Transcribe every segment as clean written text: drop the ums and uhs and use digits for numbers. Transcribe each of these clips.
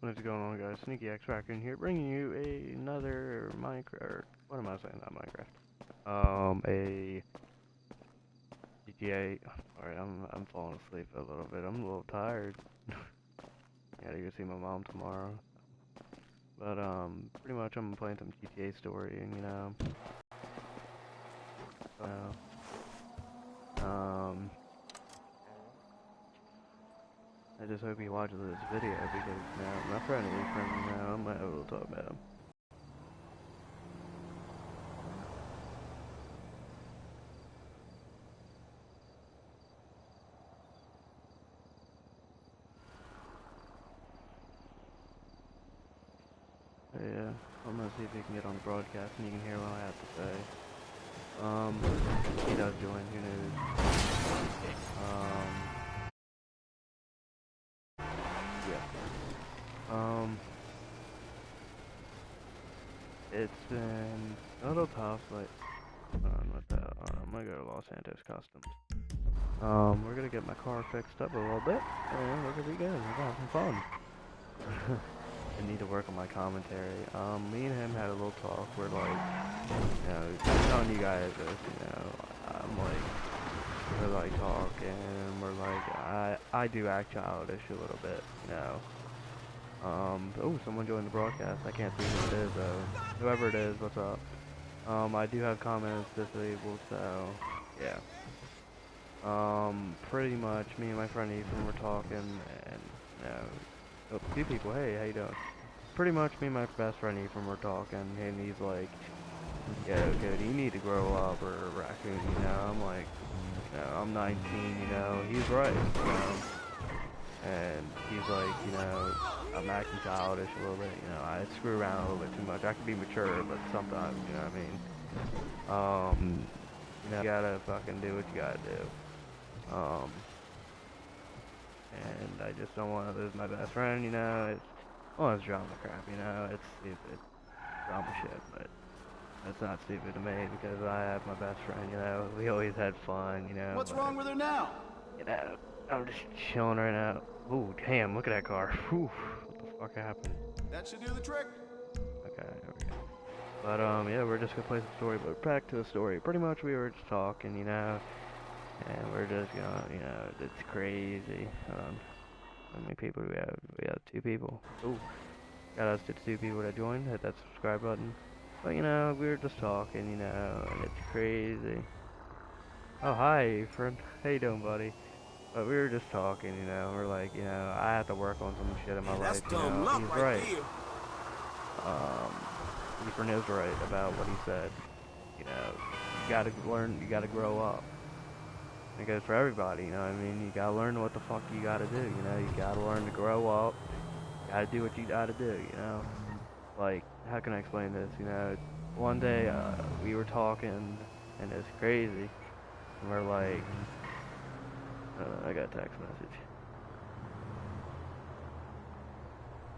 What's going on, guys? SneakyxRaccoon here, bringing you another Minecraft. Or what am I saying? Not Minecraft. A GTA. Alright, I'm falling asleep a little bit. I'm a little tired. Gotta go see my mom tomorrow. But pretty much I'm playing some GTA story, and I just hope he watches this video because my friend Ethan, I'm not able to talk about him. Yeah, I'm gonna see if he can get on the broadcast and you can hear what I have to say. He does join, who knows? Yeah. It's been a little tough, but with that, I'm gonna go to Los Santos Customs. We're gonna get my car fixed up a little bit, and we're gonna be good. We're gonna have some fun. I need to work on my commentary. Me and him had a little talk where, like, telling you guys this, I'm like, we're like talking, we're like, I do act childish a little bit, oh, someone joined the broadcast. I can't see who it is, though. Whoever it is, what's up? I do have comments disabled, so, yeah. Pretty much, me and my friend Ethan were talking, and, a few people, hey, how you doing? Pretty much, me and my best friend Ethan were talking, and he's like, yo, dude, you need to grow up, or Raccoon, I'm like, I'm 19, he's right, and he's like, I'm acting childish a little bit, I screw around a little bit too much. I can be mature, but sometimes, you know what I mean? You gotta fucking do what you gotta do. And I just don't want to lose my best friend, it's drama crap, it's stupid drama shit, but it's not stupid to me because I have my best friend, we always had fun, What's wrong with her now? I'm just chilling right now. Ooh, damn, look at that car. Whew, what the fuck happened? That should do the trick. Okay, there we go. But, yeah, we're just gonna play some story, but back to the story. Pretty much we were just talking, and we're just gonna, it's crazy. How many people do we have? We have 2 people. Ooh, got us to 2 people that joined. Hit that subscribe button. But, we were just talking, and it's crazy. Oh, hi, friend. How you doing, buddy? But we were just talking, we're like, I have to work on some shit in my life, That's dumb luck he's right right. there. Ethan is right about what he said. You gotta learn, you gotta grow up. It goes for everybody, you gotta learn what the fuck you gotta do, you gotta learn to grow up. You gotta do what you gotta do, Like, how can I explain this, one day, we were talking, and it's crazy, and we're like, I got a text message.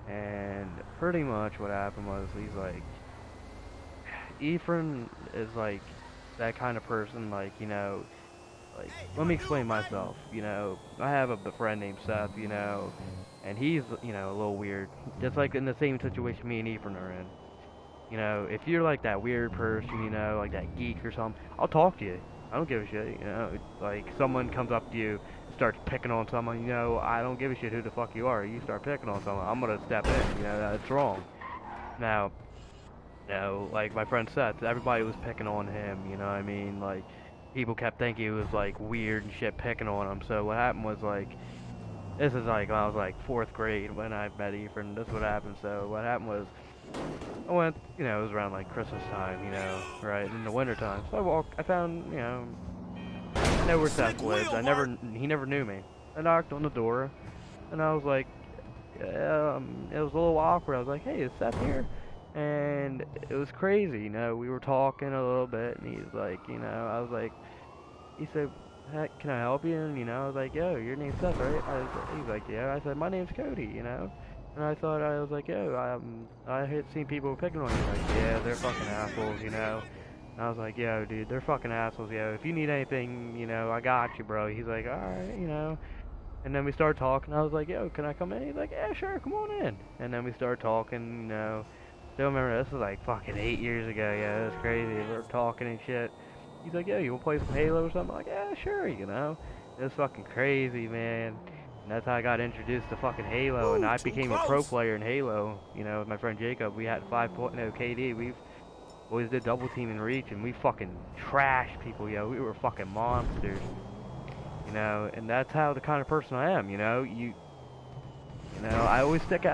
And pretty much what happened was he's like, Ephraim is like that kind of person, like, like, let me explain myself, I have a friend named Seth, and he's, a little weird, just like in the same situation me and Ephraim are in. If you're like that weird person, like that geek or something, I'll talk to you. I don't give a shit, like someone comes up to you, starts picking on someone, I don't give a shit who the fuck you are. You start picking on someone, I'm gonna step in, that's wrong. Now, like my friend Seth, everybody was picking on him, like, people kept thinking he was like weird and shit picking on him, so what happened was like, this is like when I was like 4th grade when I met Ephraim, this is what happened, so what happened was, I went, it was around like Christmas time, right, in the winter time. So I found, I know where Seth lives. He never knew me. I knocked on the door, and I was like, it was a little awkward. I was like, hey, is Seth here? And it was crazy, we were talking a little bit, and he's like, I was like, he said, heck, can I help you? And, I was like, yo, your name's Seth, right? He's like, yeah. I said, my name's Cody, And I thought, I was like, yo, I had seen people picking on you. Like, yeah, they're fucking assholes, And I was like, yo, dude, they're fucking assholes, yo. If you need anything, I got you, bro. He's like, alright, And then we started talking. I was like, yo, can I come in? He's like, yeah, sure, come on in. And then we started talking, you know. Still remember, this was like fucking 8 years ago, yeah, it was crazy. We were talking and shit. He's like, yo, you wanna play some Halo or something? I'm like, yeah, sure, you know. It was fucking crazy, man. And that's how I got introduced to fucking Halo, and Ooh, I too became a pro close. player in Halo, you know, with my friend Jacob. We had 5.0 KD. We always did double team and reach, and we fucking trashed people, yo. We were fucking monsters, you know, and that's how the kind of person I am, you know. You know, I always stick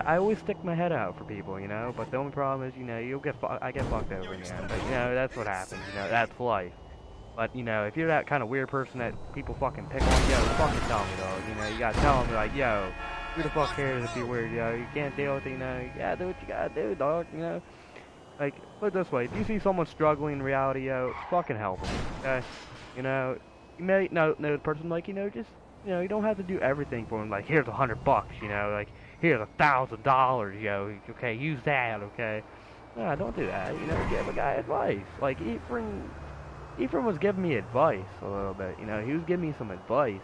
my head out for people, you know. But the only problem is, you know, I get fucked over in the end. But you know, that's what happens. You know, that's life. But you know, if you're that kind of weird person that people fucking pick on, yo, fucking tell me, dog. You know, you gotta tell them like, yo, who the fuck cares if you're weird, yo? You can't deal with it, you know. You gotta do what you gotta do, dog. You know. Like, put it this way: if you see someone struggling in reality, yo, fucking help them. Okay. You know, you may know the person, like, you know, just, you know, you don't have to do everything for them. Like, here's $100, you know, like, here's $1,000, yo, okay, use that, okay. Nah, don't do that. You know, give a guy advice. Like, Ephraim was giving me advice a little bit. You know, he was giving me some advice,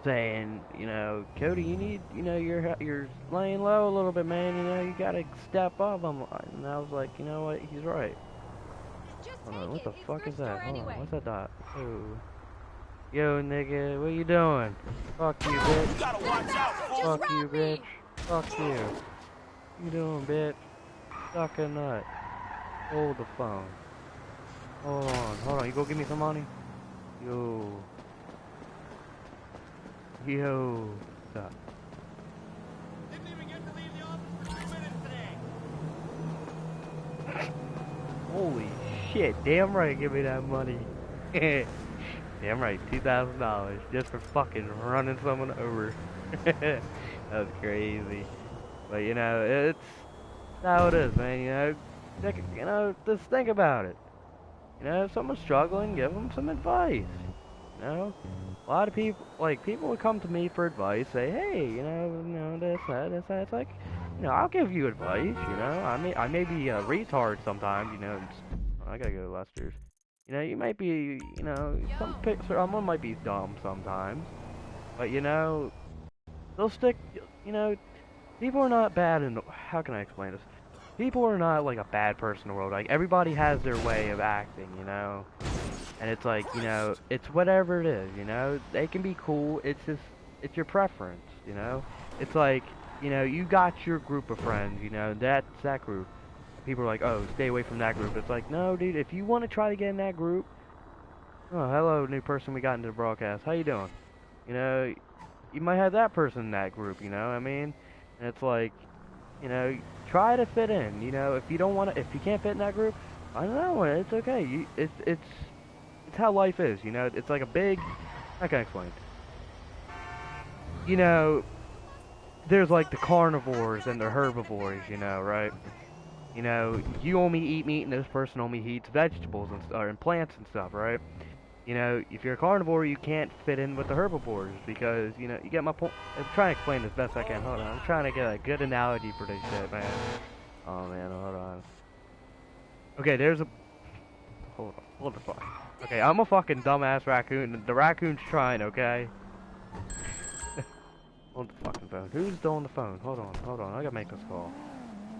saying, you know, Cody, you need, you know, you're laying low a little bit, man. You know, you gotta step up. And I was like, you know what? He's right. Just Hold on, take what it. the It's fuck is thrift that? store Hold on, anyway. what's that dot? Oh. Yo, nigga, what you doing? Fuck you, bitch. You gotta watch out, fool. Just Fuck you, rob bitch. me. Fuck you. What you doing, bitch? Suck a nut. Hold the phone. Hold on. You go give me some money? Yo. Yo. What's up? Didn't even get to leave the office for 2 minutes today. Holy shit. Damn right, give me that money. Damn right, $2,000 just for fucking running someone over. That was crazy. But you know, it's how it is, man. You know, you know, just think about it. You know, if someone's struggling, give them some advice. You know, a lot of people, like, people would come to me for advice, say, hey, you know, this, that, this, that. It's like, you know, I'll give you advice. You know, I may be a retard sometimes. You know, I gotta go to Lester's. You know, you might be, you know, someone might be dumb sometimes, but you know, they'll stick. You know, people are not bad in. How can I explain this? People are not like a bad person in the world. Like everybody has their way of acting, you know. And it's like, you know, it's whatever it is, you know. They can be cool. It's just, it's your preference, you know. It's like, you know, you got your group of friends, you know. That's that group. People are like, oh, stay away from that group. It's like, no, dude. If you want to try to get in that group, oh, hello, new person we got into the broadcast. How you doing? You know, you might have that person in that group, you know what I mean? And it's like, you know, try to fit in. You know, if you don't want to, if you can't fit in that group, I don't know. It's okay. It's how life is. You know, it's like a big. How can I explain? You know, there's like the carnivores and the herbivores. You know, right? You know, you only eat meat, and this person only eats vegetables and plants and stuff, right? You know, if you're a carnivore, you can't fit in with the herbivores because, you know, you get my point. I'm trying to explain this best I can. Hold on. I'm trying to get a good analogy for this shit, man. Oh, man, hold on. Okay, there's a... Hold the fuck. Okay, I'm a fucking dumbass raccoon. The raccoon's trying, okay? Hold the fucking phone. Who's still on the phone? Hold on. I gotta make this call.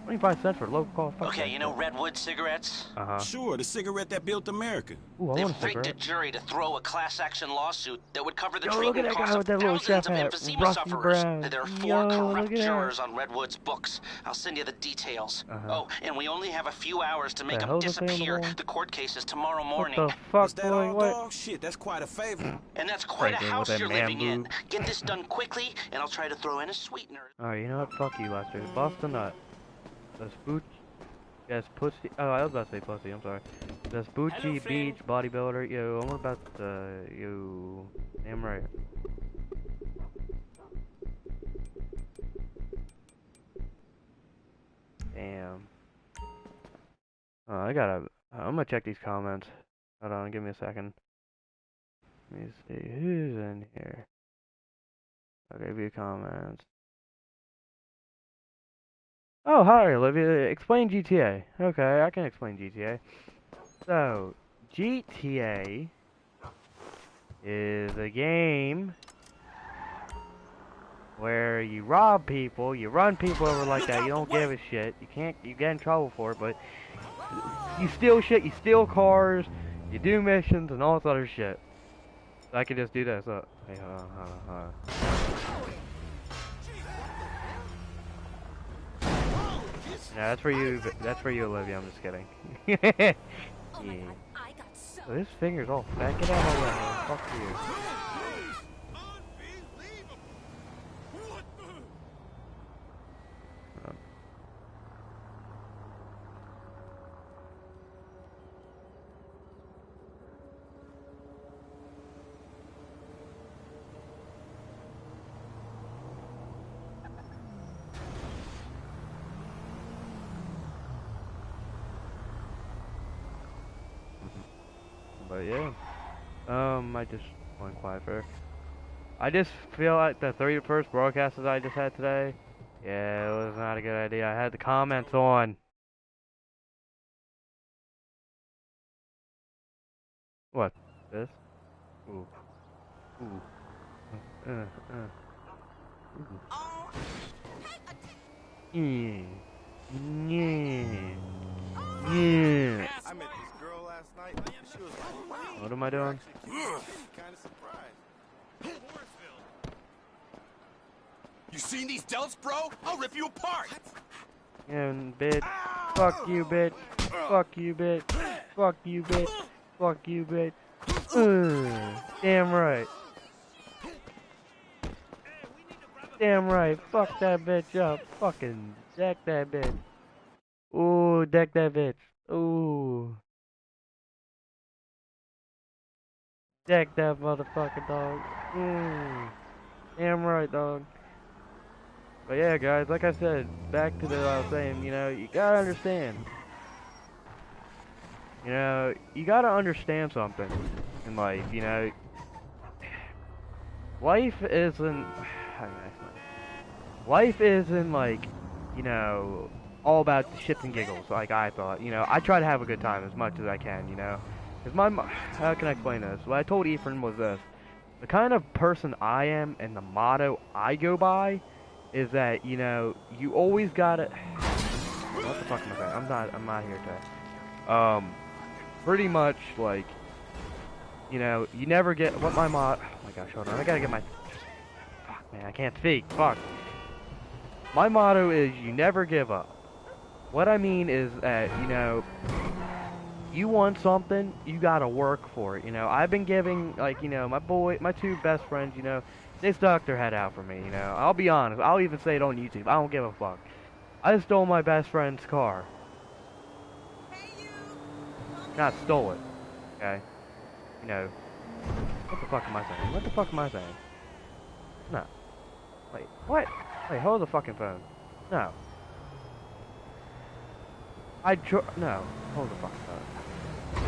25 cents for a local call. Fuck Okay, that you know shit. Redwood cigarettes? Uh-huh. Sure, the cigarette that built America. Ooh, I They've want a rigged a cigarette. jury to throw a class action lawsuit that would cover the Yo, look at treatment that costs guy of with that little thousands chef of hat. emphysema Rusty sufferers. Brown. There are 4 Yo, corrupt look at that. jurors on Redwood's books. I'll send you the details. Uh-huh. Oh, and we only have a few hours to make The them hell's it say on the disappear. wall? The court case is tomorrow What morning. the fuck, Is that boy? all, What? dog? Shit, that's quite a favor. And that's quite a Franklin with house that you're man living in. boob. Get this done quickly, and I'll try to throw in a sweetener. Alright, you know what? Fuck you, Lester. Bust a nut. Vespucci. Yes, pussy. Oh, I was about to say pussy. I'm sorry. Vespucci Beach bodybuilder. Yo, I'm about yo. Damn right. Damn. Oh, I'm gonna check these comments. Hold on, give me a second. Let me see who's in here. Okay, view comments. Oh, hi, Olivia. Explain GTA. Okay, I can explain GTA. So, GTA is a game where you rob people, you run people over like that, you don't give a shit, you get in trouble for it, but you steal shit, you steal cars, you do missions and all this other shit. So I could just do this, hey, hold on. Yeah, that's for you, Olivia, I'm just kidding. Yeah. Oh, this finger's all fat, get out of my way, man. Fuck you. But yeah, I just went quiet for. I just feel like the 31st broadcasts I just had today, yeah, it was not a good idea. I had the comments on. What? This? Ooh. Ooh. Uh, uh. Ooh. Yeah. Yeah. Yeah. I met this girl last night. She was like, wow. What am I doing? Kind of surprised. You seen these delts, bro? I'll rip you apart. And bitch. Fuck you, bitch. Fuck you, bitch. Fuck you, bitch. Fuck you, bitch. Damn right. Damn right. Fuck that bitch up. Fucking deck that bitch. Ooh, deck that bitch. Ooh. Deck that motherfucker, dog. Damn right, dog. But yeah, guys, like I said, back to what I was saying, you know, you gotta understand. You know, you gotta understand something in life, you know. Life isn't... How can I explain? Life isn't like, you know, all about shits and giggles, like I thought. You know, I try to have a good time as much as I can, you know. Because how can I explain this? What I told Ephraim was this. The kind of person I am and the motto I go by is that, you know, you always gotta... What the fuck am I saying? I'm not here today. Pretty much, like, you know, you never get... What my oh my gosh, hold on. I gotta get my... Fuck, man, I can't speak. Fuck. My motto is you never give up. What I mean is that, you know, you want something, you gotta work for it, you know. I've been giving, like, you know, my two best friends, you know, they stuck their head out for me, you know. I'll be honest, I'll even say it on YouTube, I don't give a fuck. I stole my best friend's car. Not stole it, okay? You know, what the fuck am I saying? What the fuck am I saying? No. Wait, what? Wait, hold the fucking phone. No. No, hold the fucking phone.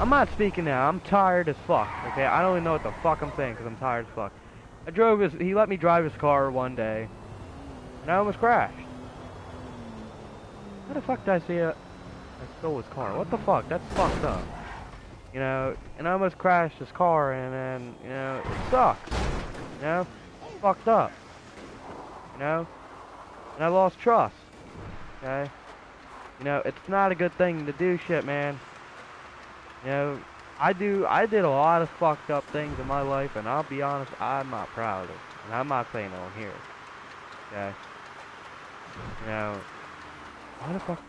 I'm not speaking now, I'm tired as fuck, okay? I don't even know what the fuck I'm saying because I'm tired as fuck. He let me drive his car one day, and I almost crashed. How the fuck did I see I stole his car? What the fuck? That's fucked up. You know, and I almost crashed his car, and then, you know, it sucks. You know? It's fucked up. You know? And I lost trust. Okay? You know, it's not a good thing to do shit, man. You know, I did a lot of fucked up things in my life, and I'll be honest, I'm not proud of it. And I'm not saying it on here. Okay? You know, why the fuck?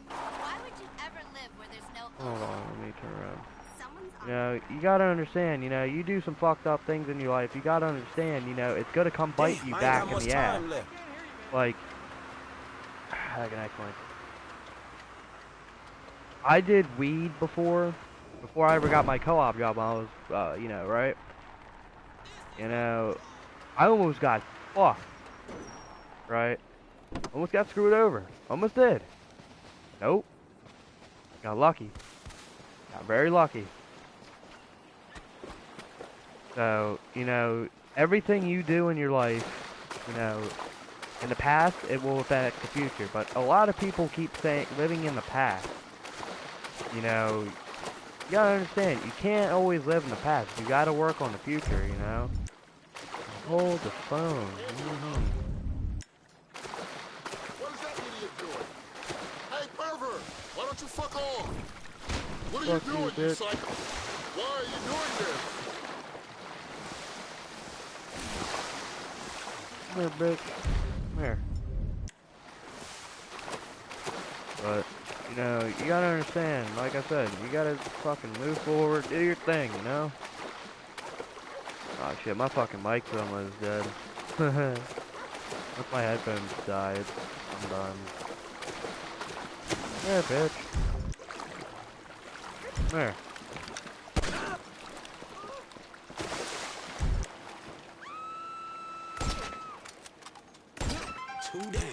Why would you ever live where there's no... Hold on, let me turn around. Someone's You know, you gotta understand, you know, you do some fucked up things in your life, you gotta understand, you know, it's gonna come bite you back in the ass. Like, how can I explain? I did weed before I ever got my co-op job when I was, you know, right? You know, I almost got fucked, right? Almost got screwed over. Almost did. Nope. Got lucky. Got very lucky. So, you know, everything you do in your life, you know, in the past, it will affect the future. But a lot of people keep saying, living in the past. You know, you gotta understand, you can't always live in the past. You gotta work on the future, you know? Hold the phone. Mm-hmm. What is that idiot doing? Hey, pervert! Why don't you fuck off? What are Fuck you you, doing, you bitch. psycho? Why are you doing this? Come here, bitch. Come here. But, you know, you gotta understand, like I said, you gotta fucking move forward, do your thing, you know? Oh shit, my fucking mic's almost dead. Once my headphones died, I'm done. There, bitch. There.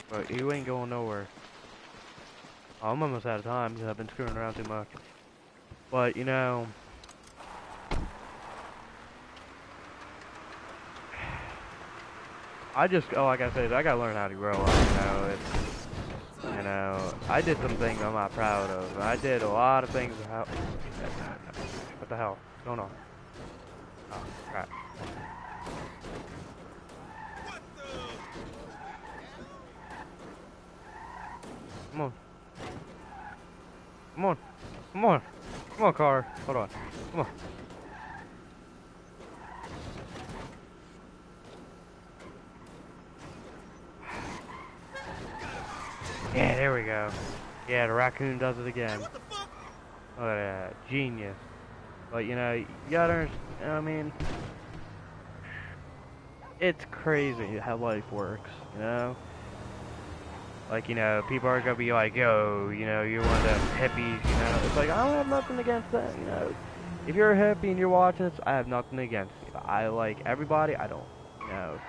But you ain't going nowhere. Oh, I'm almost out of time because I've been screwing around too much. But, you know... like I said, I gotta learn how to grow up, you know, you know, I did some things I'm not proud of. I did a lot of things, what the hell, what's going on? Oh, crap. Come on. Come on. Come on. Come on, car. Hold on. Come on. Yeah, there we go. Yeah, the raccoon does it again. What the fuck? Look at that. Genius. But, you know, you gotta understand, I mean, it's crazy how life works, you know? Like, you know, people are gonna be like, yo, you know, you're one of them hippies, you know? It's like, I don't have nothing against that, you know? If you're a hippie and you're watching this, I have nothing against you. I like everybody, I don't, you know?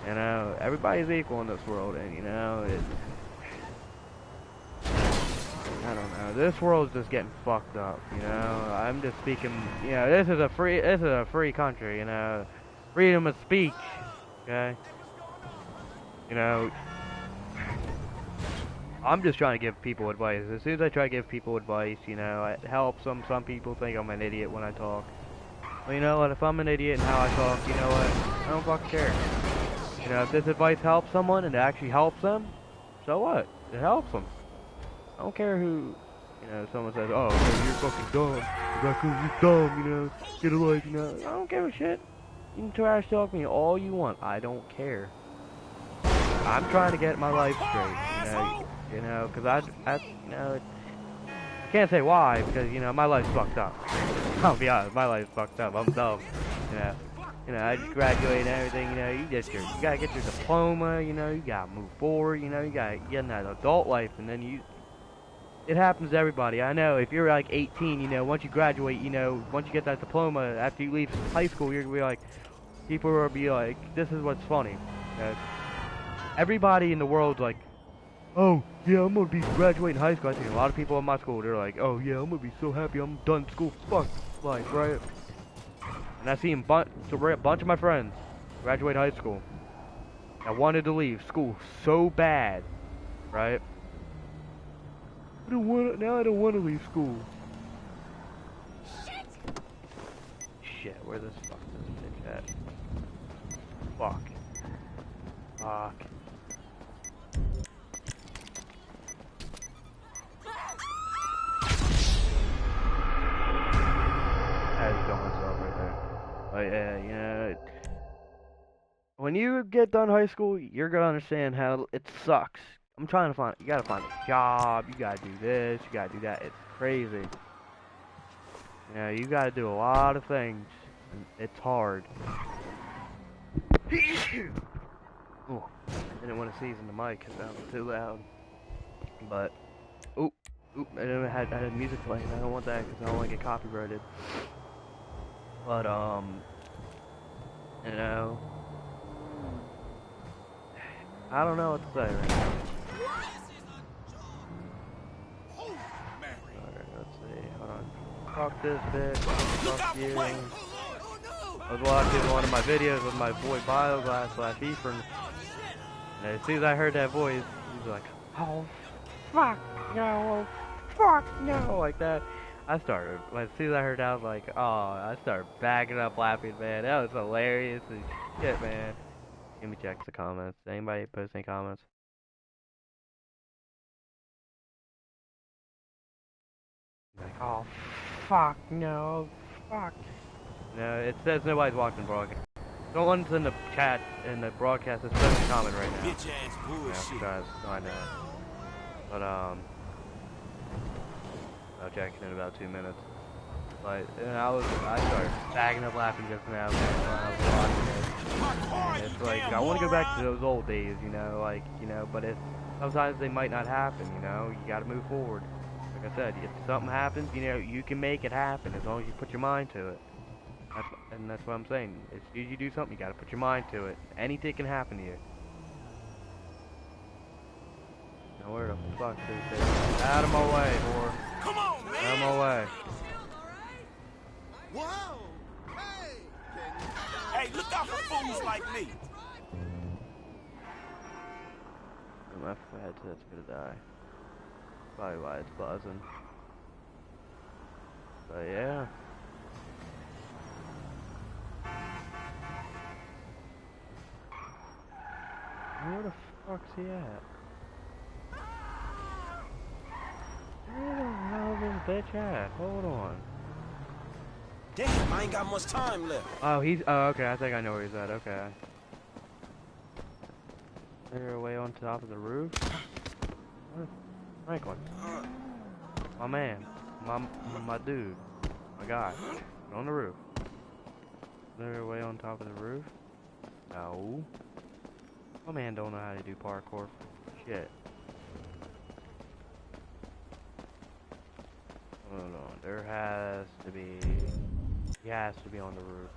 You know, everybody's equal in this world, and, you know, I don't know. This world's just getting fucked up, you know? I'm just speaking, you know, this is a free country, you know? Freedom of speech, okay? You know, I'm just trying to give people advice. As soon as I try to give people advice, you know, it helps them. Some people think I'm an idiot when I talk. Well, you know what? If I'm an idiot in how I talk, you know what? I don't fucking care. You know, if this advice helps someone and it actually helps them, so what? It helps them. I don't care who, you know, someone says, oh, man, you're fucking dumb. Raccoon, you're dumb, you know, get a life, you know. I don't give a shit. You can trash talk me all you want. I don't care. I'm trying to get my life straight, you know, because you know, I can't say why, because, you know, my life's fucked up. I'll be honest, my life's fucked up. I'm dumb, you know, I just graduated and everything, you know, you gotta get your diploma, you know, you gotta move forward, you know, you gotta get in that adult life, and then it happens to everybody. I know, if you're like 18, you know, once you graduate, you know, once you get that diploma, after you leave high school, you're gonna be like, people will be like, this is what's funny, you know? Everybody in the world's like, oh, yeah, I'm gonna be graduating high school. I think a lot of people in my school, they're like, oh, yeah, I'm gonna be so happy I'm done school. Fuck life, right? And I see a bunch of my friends graduate high school. I wanted to leave school so bad, right? Now I don't want to leave school. Shit, where this bitch at? Fuck. Fuck. I just killed myself right there. But yeah, you know, when you get done high school, you're gonna understand how it sucks. You gotta find a job, you gotta do this, you gotta do that. It's crazy. You know, you gotta do a lot of things. And it's hard. Oh, I didn't want to sneeze in the mic because that was too loud. But, oop, I had music playing. I don't want that because I don't want to get copyrighted. But, you know, I don't know what to say right now. Alright, let's see, hold on. Fuck this bitch, fuck you. I was watching one of my videos with my boy BioGlass/Ephraim, and as soon as I heard that voice, he was like, oh, fuck no, like that. I started, as soon as I heard that, I was like, oh, I started backing up laughing, man. That was hilarious as shit, man. Let me check the comments. Anybody post any comments? Like, oh, fuck, no, fuck. No, it says nobody's watching broadcast. No one's in the chat, in the broadcast, it's supposed to comment right now. Bitch ass bullshit. Yeah, I know. But, I'll check in about 2 minutes. But, and I started backing up laughing just now when I was watching it. And it's like, I want to go back to those old days, you know, like, you know, but sometimes they might not happen, you know, you gotta move forward. Like I said, if something happens, you know, you can make it happen as long as you put your mind to it. That's what I'm saying. As soon as you do something, you gotta put your mind to it. Anything can happen to you. Now where the fuck is this? Out of my way, whore. Come on, man. Out of my way. Whoa! Hey! Hey, look out for fools like me. My headset's gonna die. Probably why it's buzzing. But yeah. Where the fuck's he at? Where the hell is this bitch at? Hold on. Damn, I ain't got much time left. Oh, okay, I think I know where he's at, okay. They're way on top of the roof? What? Franklin. My man. My dude. My guy. On the roof. They're way on top of the roof? No. My man don't know how to do parkour. Shit. Hold on. There has to be... He has to be on the roof.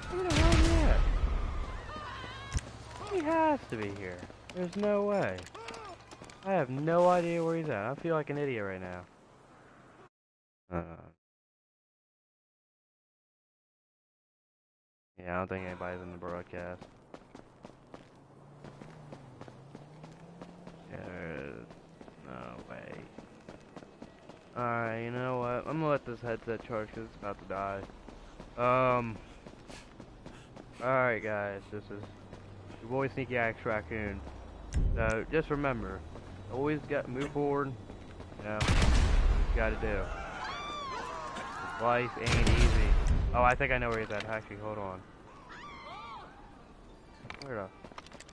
Where the hell is he at? He has to be here. There's no way. I have no idea where he's at. I feel like an idiot right now. Yeah, I don't think anybody's in the broadcast. Yeah, there's no way. Alright, you know what? I'm gonna let this headset charge because it's about to die. Alright guys, this is your boy SneakyxRaccoon. So, just remember, always move forward, you know, you gotta do. Life ain't easy. Oh, I think I know where he's at. Actually, hold on. Where the...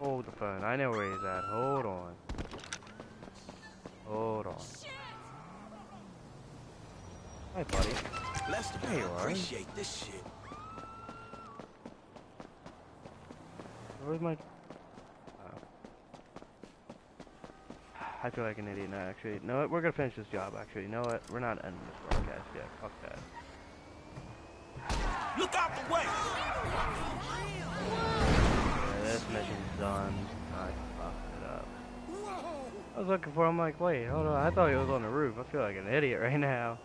Hold the phone. I know where he's at. Hold on. Hold on. Hi, buddy. Lester, There you are. appreciate this shit. Where's my... Oh. I feel like an idiot now, actually. You know what? We're gonna finish this job, actually. You know what? We're not ending this broadcast yet. Fuck that. Look out the way! Yeah, this mission's done. I fucked it up. I was looking for him, like, wait, hold on. I thought he was on the roof. I feel like an idiot right now.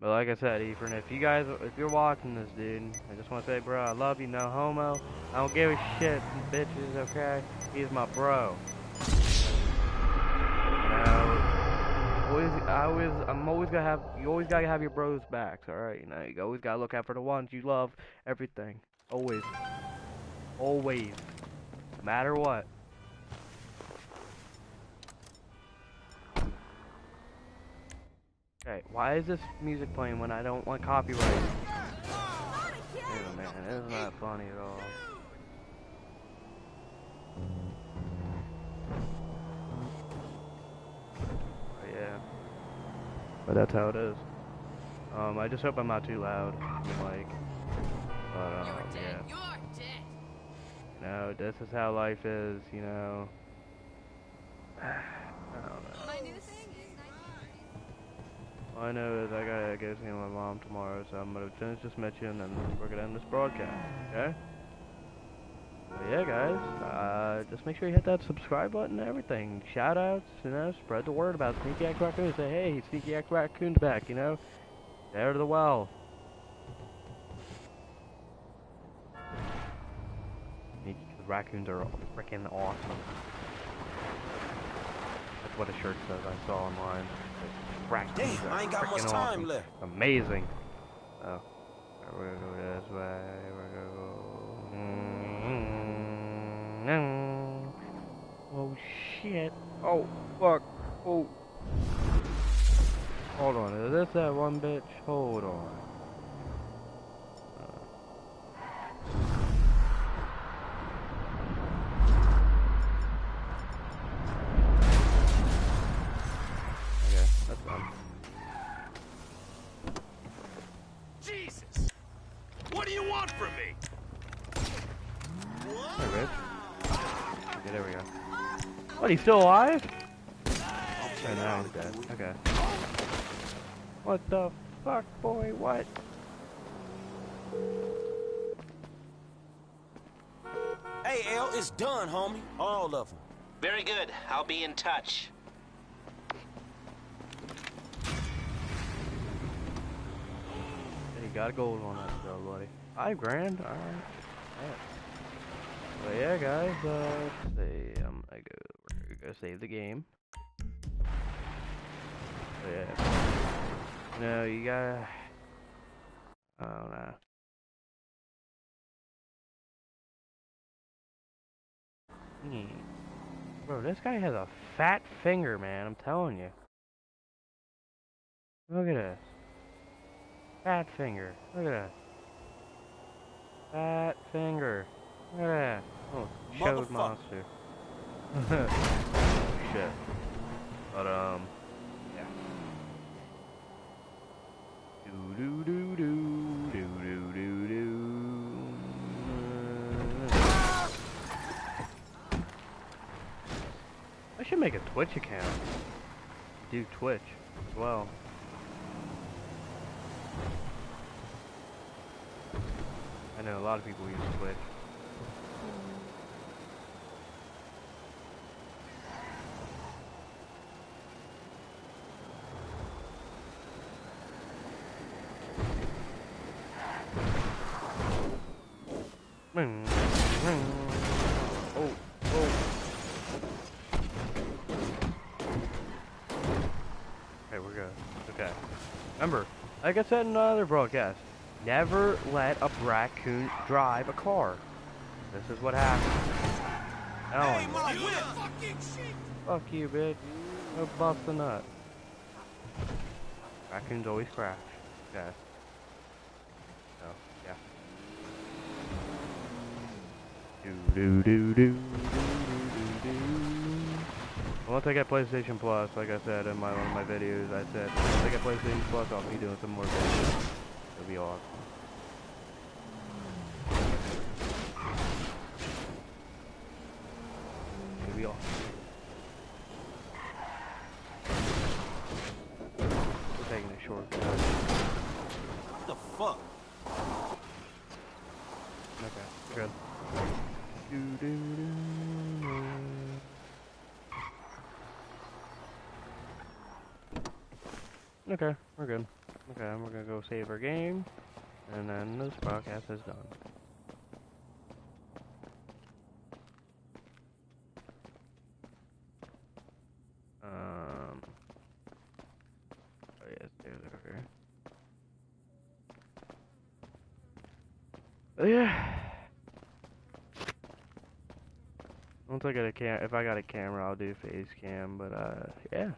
But like I said, Efren, if you're watching this, dude, I just want to say, bro, I love you, no homo. I don't give a shit, bitches, okay? He's my bro. You always gotta have your bros backs, alright? You know, you always gotta look out for the ones you love, everything. Always. Always. No matter what. Okay, why is this music playing when I don't want copyright? Oh man, this is not funny at all. But yeah. But that's how it is. I just hope I'm not too loud. Like, but yeah. You know, this is how life is, you know. I don't know. All I know is I gotta go see my mom tomorrow, so I'm gonna finish this mission and then we're gonna end this broadcast, okay? But yeah, guys, just make sure you hit that subscribe button and everything. Shout outs, spread the word about SneakyxRaccoon. Say, hey, SneakyxRaccoon's back, There to the well. The raccoons are freaking awesome. That's what a shirt says I saw online. Raccoons Damn, are I ain't got much freaking time awesome. left. Amazing. Oh, we're gonna go this way. We're gonna go. Oh shit. Oh fuck. Oh. Hold on. Is this that one bitch? Hold on. Okay, that's fine. Jesus! What do you want from me? Hey, Rich. Okay, there we go. What, he's still alive? Okay, now he's dead. Okay. What the fuck, boy? What? Hey, L, it's done, homie. All of them. Very good. I'll be in touch. Hey, you got a gold on that still, buddy. $5 grand? Alright. Yeah. But yeah, guys, let's see. We're gonna save the game. So yeah. No, you gotta. Oh no. Bro, this guy has a fat finger, man. I'm telling you. Look at this. Fat finger. Look at that. Fat finger. Look at that. Oh, showed Motherfucker. monster. Shit. But, yeah. Do do do do do do do do. I should make a Twitch account. Do Twitch as well. I know a lot of people use Twitch. Oh, oh. Okay, we're good. Okay. Remember, like I said in another broadcast, never let a raccoon drive a car. This is what happens. Hey, Ellen, my You whip. fucking shit! fuck you, bitch. Go bust a nut. Raccoons always crash. Okay. So, yeah. Do do do do do do do. Once I get PlayStation Plus, like I said in one of my videos, I said once I get PlayStation Plus, I'll be doing some more videos. It'll be awesome. It'll be awesome. We're taking a shortcut. What the fuck? Okay, good. Do do do. Okay, we're good. Okay, we're gonna go save our game, and then this broadcast is done. Oh yes, there's okay. But yeah. Once I get a if I got a camera, I'll do face cam. But yeah.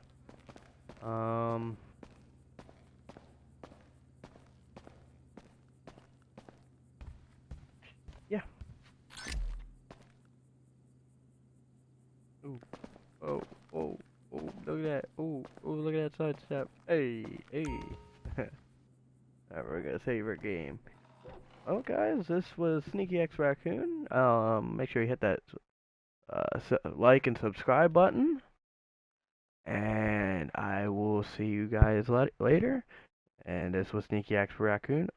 Yeah. Ooh. Oh. Oh. Oh. Look at that. Oh. Oh. Look at that sidestep. Hey. Hey. Alright, we're gonna save our game. Well, guys, this was SneakyxRaccoon. Make sure you hit that like and subscribe button. And I will see you guys later. And this was SneakyxRaccoon.